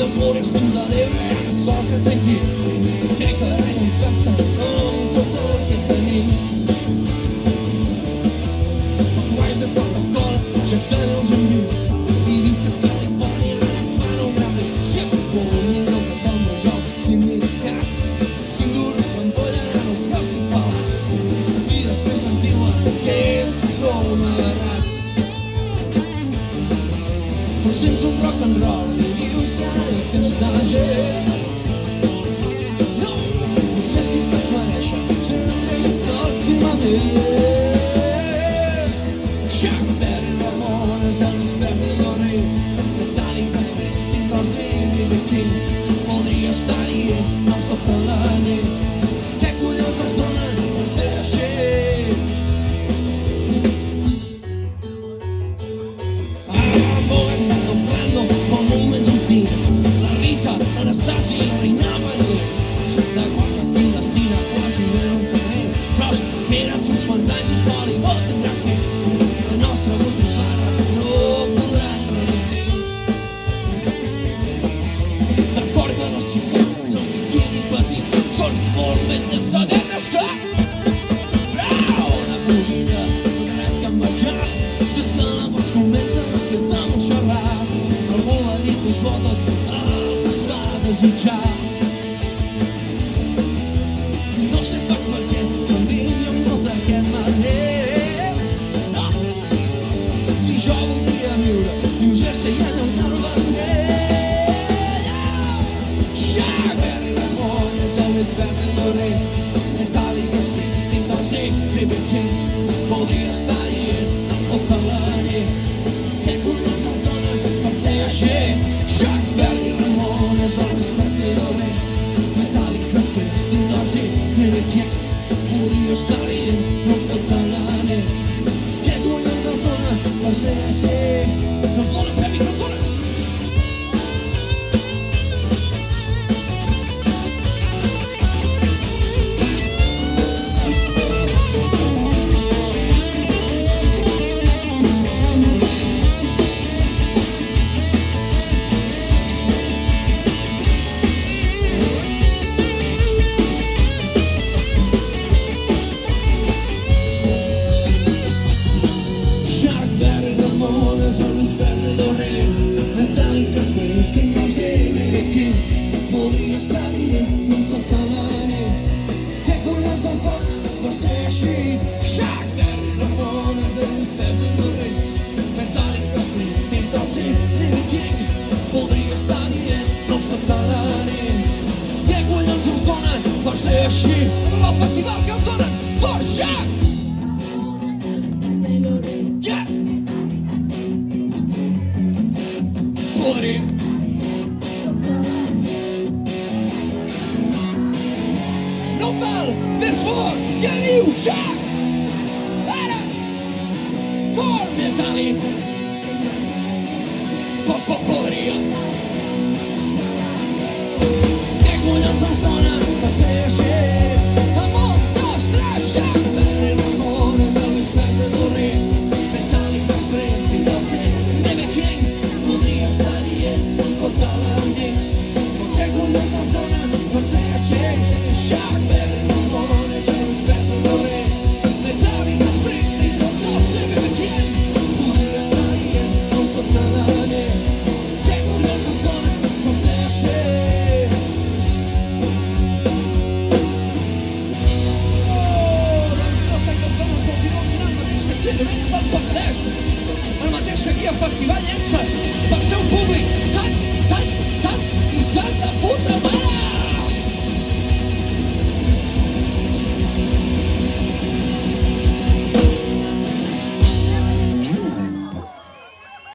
d'amores fins a l'ebre, que sort que té aquí, que carai ens passa amb tot el que tenim. El Wise de Coca-Cola, aixecant els envius, i diu que Califòrnia ara fan un gran bé. Si és molt millor que pel meu lloc, sin medicat, sin duros m'enfollen els castigals, i després ens diuen que és que som agarrats. Però sense un rock and roll li dius que aquesta gent no, potser sí que es mereixen ser el règim del firmament. Chuck Berry, Ramones, Elvis Presley, Lorraine, Metallica, Springsteen, Dorsey, B.B. King. Podria estar dient noms tota la nit, què collons els donen per ser així? L'Anastasi reinava en ell, d'acord que aquí la Cina quasi no era un terreny, però espera'n tots quants anys i Hollywood tindrà que la nostra botifarra no podrà resistir. D'acord que les xicones són biquini petits, són molt més llançadetes que una boguilla, no té res que envejar, si és que la pots convèncer després de moixerrar. Algú ha dit que és bo tot desitjar. No sé pas per què m'envidia amb tot aquest merder. No, si jo voldria viure New Jersey i allà on el Vendrell. Chuck Berry, Ramones, Elvis Presley, Lorraine, Metallica, Springsteen, Dorsey, B.B. King. Podria estar dient amb tota la nit, què collons els donen per ser així? Chuck Berry, Ramones, Elvis Presley, Lorraine, Metallica, Springsteen, Dorsey, B.B. King. Podria estar dient noms tota la nit, què collons els donen per ser així? Que els donen, Femi, que els donen! Podria estar dient noms tota la nit, què collons els donen per ser així? Chuck Berry, Ramones, Elvis Presley, Lorraine, Metallica, Springsteen, Dorsey, B.B. King. Podria estar dient noms tota la nit, què collons els donen per ser així? El festival que els donen for Chuck! Yeah! Podria... No val més fort que diu Chuck! Ara! More Metallica!